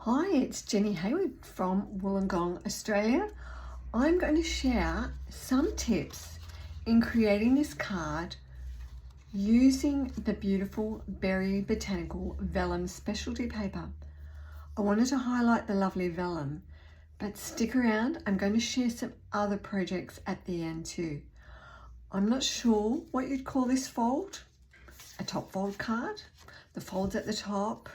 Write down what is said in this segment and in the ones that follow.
Hi, it's Jenny Hayward from Wollongong, Australia. I'm going to share some tips in creating this card using the beautiful Berry Botanical Vellum specialty paper. I wanted to highlight the lovely vellum, but stick around. I'm going to share some other projects at the end too. I'm not sure what you'd call this fold. A top fold card, the folds at the top.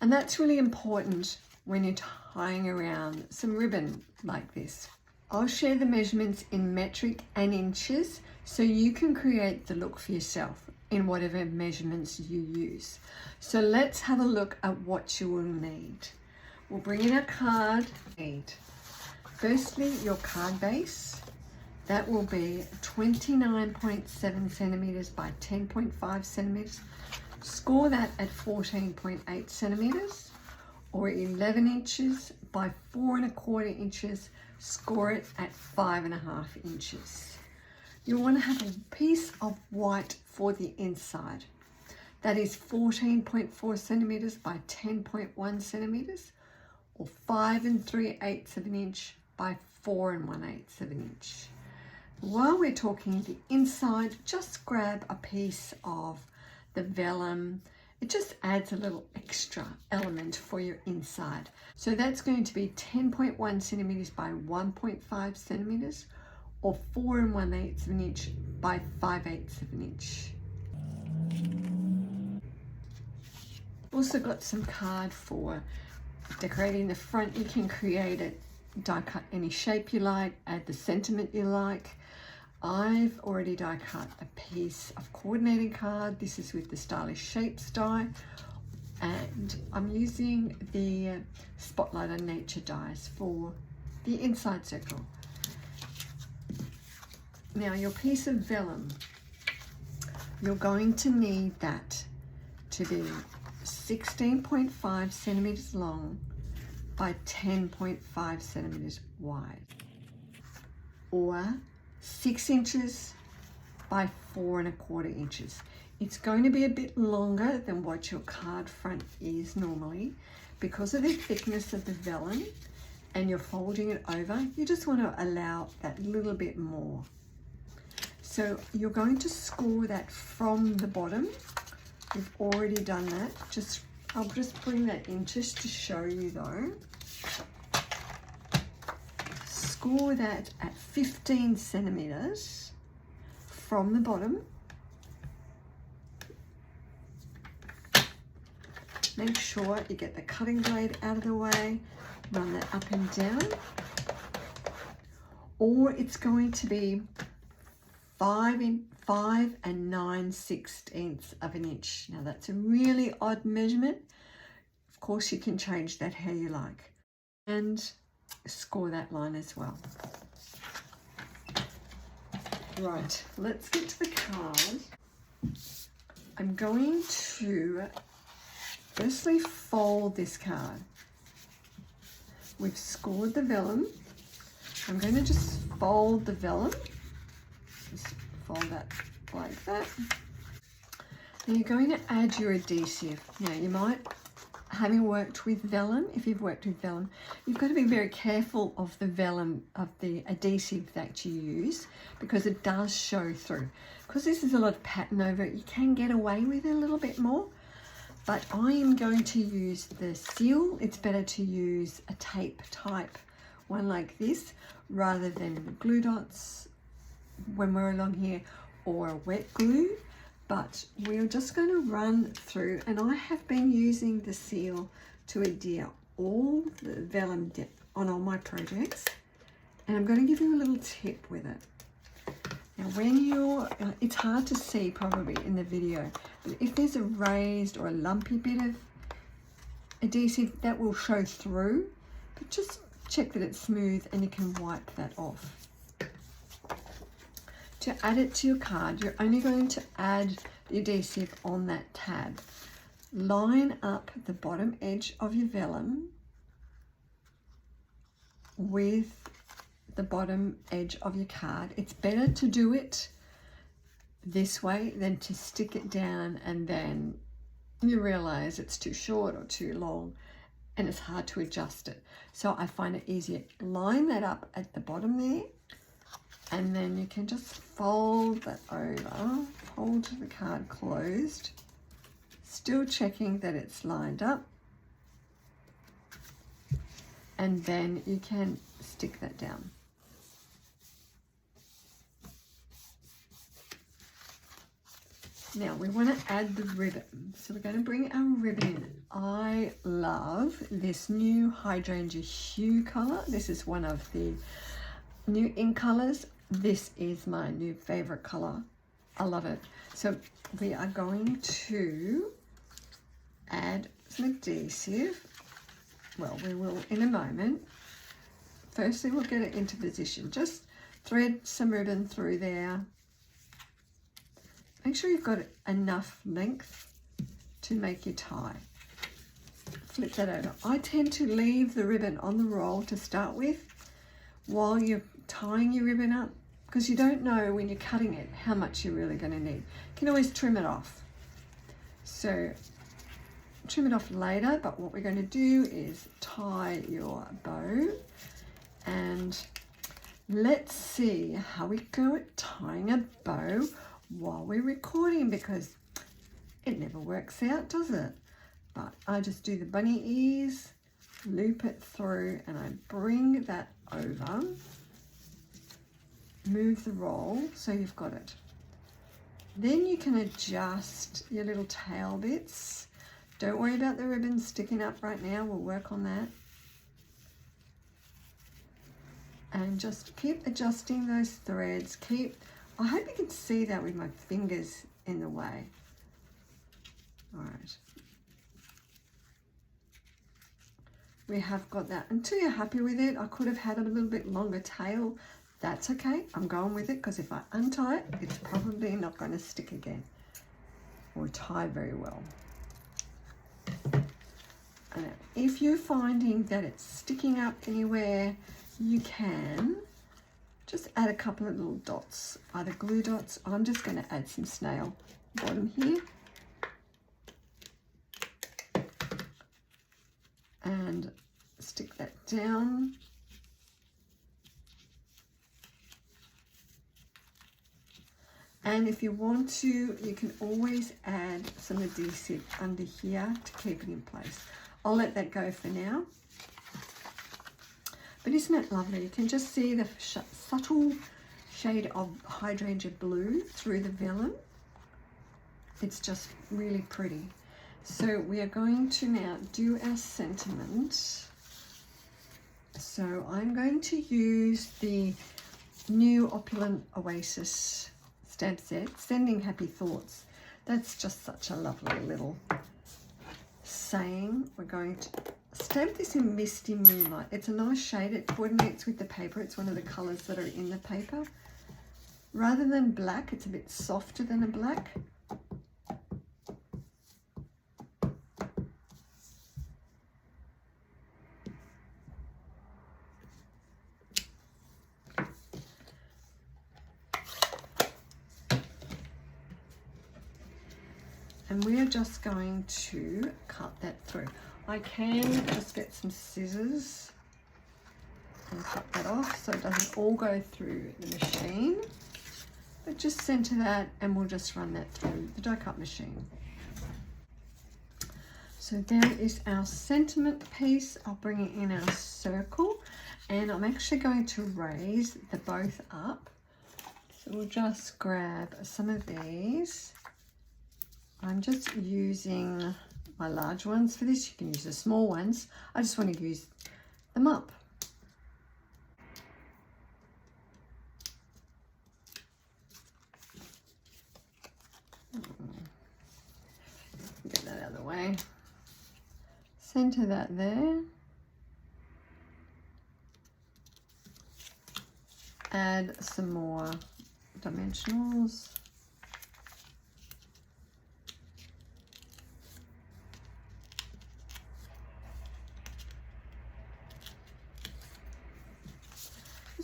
And that's really important when you're tying around some ribbon like this. I'll share the measurements in metric and inches so you can create the look for yourself in whatever measurements you use. So let's have a look at what you will need. We'll bring in our card. Firstly, your card base. That will be 29.7 centimeters by 10.5 centimeters. Score that at 14.8 centimeters or 11 inches by 4¼ inches. Score it at 5½ inches. You'll want to have a piece of white for the inside. That is 14.4 centimeters by 10.1 centimeters or 5 3/8 of an inch by 4 1/8 of an inch. While we're talking the inside, just grab a piece of the vellum. It just adds a little extra element for your inside. So that's going to be 10.1 centimeters by 1.5 centimeters or 4 1/8 of an inch by 5/8 of an inch. Also got some card for decorating the front. You can create it, die cut any shape you like, add the sentiment you like. I've already die cut a piece of coordinating card. This is with the Stylish Shapes die, and I'm using the Spotlight on Nature dies for the inside circle. Now your piece of vellum, you're going to need that to be 16.5 centimeters long by 10.5 centimeters wide, or 6 inches by 4 1/4 inches. It's going to be a bit longer than what your card front is normally because of the thickness of the vellum, and you're folding it over. You just want to allow that little bit more. So you're going to score that from the bottom. We've already done that. I'll just bring that in just to show you though. Score that at 15 centimeters from the bottom. Make sure you get the cutting blade out of the way, run that up and down. Or it's going to be 5 9/16 of an inch. Now that's a really odd measurement. Of course you can change that how you like. And score that line as well. Right, let's get to the card. I'm going to firstly fold this card. We've scored the vellum. I'm going to just fold the vellum. Just fold that like that. And you're going to add your adhesive. Now you might, having worked with vellum, if you've worked with vellum, you've got to be very careful of the vellum, of the adhesive that you use, because it does show through. Because this is a lot of pattern over it, you can get away with it a little bit more. But I am going to use the seal. It's better to use a tape type one like this rather than glue dots when we're along here, or wet glue. But we're just going to run through, and I have been using the seal to adhere all the vellum on all my projects, and I'm going to give you a little tip with it. Now when it's hard to see probably in the video, but if there's a raised or a lumpy bit of adhesive, that will show through, but just check that it's smooth and you can wipe that off. To add it to your card, you're only going to add the adhesive on that tab. Line up the bottom edge of your vellum with the bottom edge of your card. It's better to do it this way than to stick it down and then you realize it's too short or too long and it's hard to adjust it. So I find it easier. Line that up at the bottom there, and then you can just fold that over, hold the card closed, still checking that it's lined up, and then you can stick that down. Now we want to add the ribbon, so we're going to bring our ribbon in. I love this new hydrangea hue color. This is one of the new ink colors. This is my new favorite color. I love it. So we are going to add some adhesive. Well, we will in a moment. Firstly, we'll get it into position. Just thread some ribbon through there. Make sure you've got enough length to make your tie. Flip that over. I tend to leave the ribbon on the roll to start with while you're tying your ribbon up, because you don't know when you're cutting it how much you're really going to need. You can always trim it off. So trim it off later, but what we're going to do is tie your bow, and let's see how we go at tying a bow while we're recording, because it never works out, does it? But I just do the bunny ears, loop it through, and I bring that over, move the roll so you've got it. Then you can adjust your little tail bits. Don't worry about the ribbon sticking up right now, we'll work on that. And just keep adjusting those threads. I hope you can see that with my fingers in the way. All right. We have got that. Until you're happy with it, I could have had a little bit longer tail. That's okay. I'm going with it, because if I untie it, it's probably not going to stick again or tie very well. And if you're finding that it's sticking up anywhere, you can just add a couple of little dots, either glue dots. I'm just going to add some snail bottom here. And stick that down. And if you want to, you can always add some adhesive under here to keep it in place. I'll let that go for now. But isn't it lovely? You can just see the subtle shade of hydrangea blue through the vellum. It's just really pretty. So we are going to now do our sentiment. So I'm going to use the new Opulent Oasis stamp set, Sending Happy Thoughts. That's just such a lovely little saying. We're going to stamp this in Misty Moonlight. It's a nice shade. It coordinates with the paper. It's one of the colours that are in the paper. Rather than black, it's a bit softer than a black. And we are just going to cut that through. I can just get some scissors and cut that off so it doesn't all go through the machine. But just center that and we'll just run that through the die cut machine. So there is our sentiment piece. I'll bring it in our circle, and I'm actually going to raise the both up. So we'll just grab some of these. I'm just using my large ones for this. You can use the small ones. I just want to use them up. Get that out of the way. Center that there. Add some more dimensionals.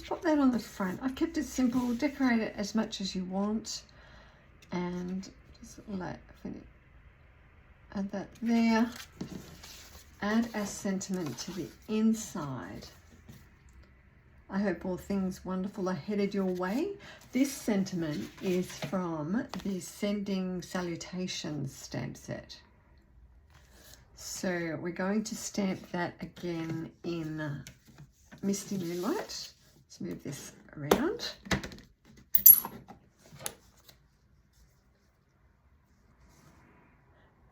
Pop that on the front. I've kept it simple. Decorate it as much as you want, and just add that there. add our sentiment to the inside. I hope all things wonderful are headed your way. This sentiment is from the Sending Salutations stamp set. So we're going to stamp that again in Misty Moonlight. Let's move this around.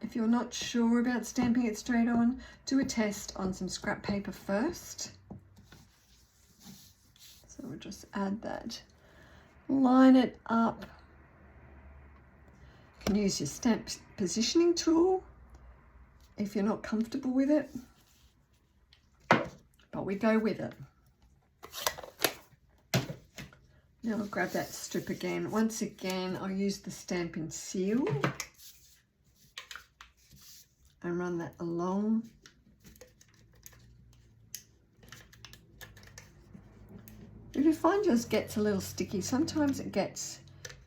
If you're not sure about stamping it straight on, do a test on some scrap paper first. So we'll just add that, line it up. You can use your stamp positioning tool if you're not comfortable with it, but we go with it. Now I'll grab that strip again. Once again, I'll use the Stampin' Seal and run that along. If you find yours gets a little sticky, sometimes it gets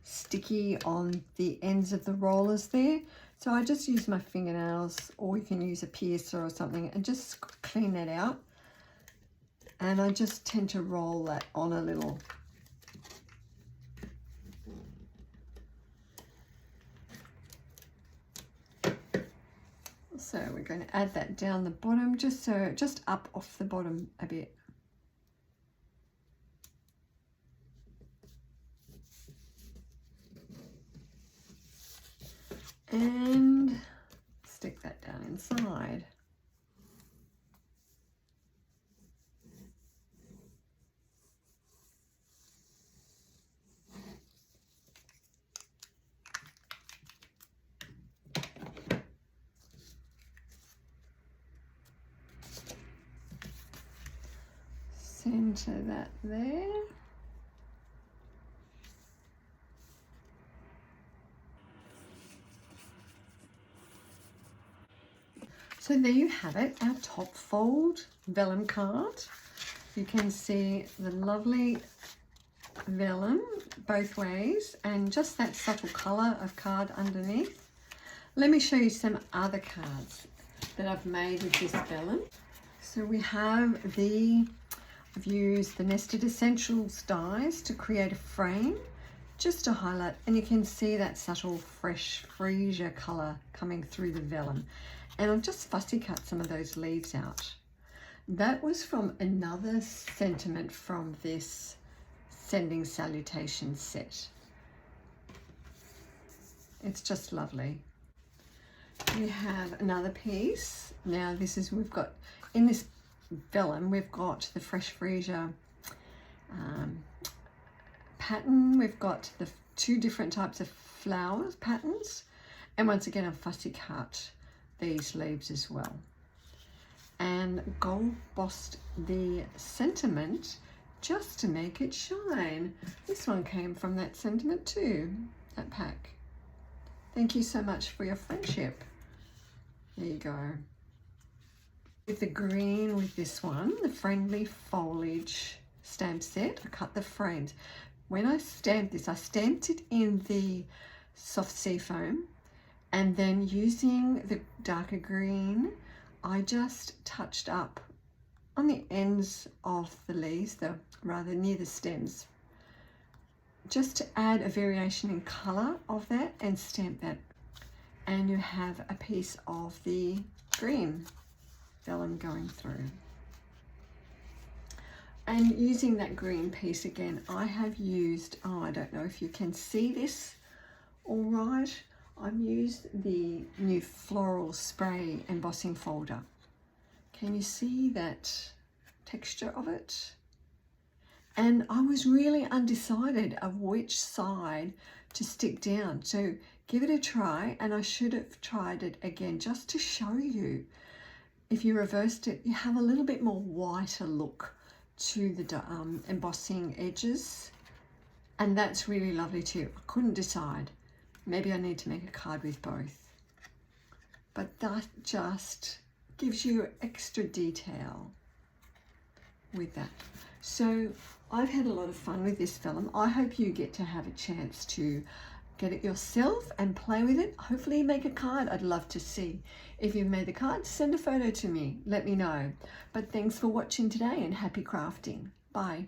sticky on the ends of the rollers there. So I just use my fingernails, or you can use a piercer or something, and just clean that out. And I just tend to roll that on a little. So we're going to add that down the bottom, just up off the bottom a bit. And stick that down inside. Center that there. So there you have it, our top fold vellum card. You can see the lovely vellum both ways and just that subtle colour of card underneath. Let me show you some other cards that I've made with this vellum. So we have I've used the Nested Essentials dies to create a frame just to highlight, and you can see that subtle fresh freesia colour coming through the vellum. And I've just fussy cut some of those leaves out. That was from another sentiment from this Sending Salutations set. It's just lovely. We have another piece. Now this is, we've got, in this vellum, we've got the fresh freesia pattern. We've got the two different types of flowers patterns. And once again, I've fussy cut these leaves as well, and gold bossed the sentiment just to make it shine. This one came from that sentiment too, that pack. Thank you so much for your friendship. There you go. With the green, with this one, the Friendly Foliage stamp set, I cut the frames. When I stamped this, I stamped it in the soft sea foam. And then using the darker green, I just touched up on the ends of the leaves, rather near the stems, just to add a variation in colour of that and stamp that. And you have a piece of the green vellum going through. And using that green piece again, I have used, I don't know if you can see this all right, I've used the new Floral Spray embossing folder. Can you see that texture of it? And I was really undecided of which side to stick down. So give it a try, and I should have tried it again just to show you. If you reversed it, you have a little bit more whiter look to the embossing edges. And that's really lovely too. I couldn't decide. Maybe I need to make a card with both. But that just gives you extra detail with that. So I've had a lot of fun with this vellum. I hope you get to have a chance to Get it yourself and play with it. Hopefully you make a card. I'd love to see. If you've made the card, send a photo to me. Let me know. But thanks for watching today and happy crafting. Bye.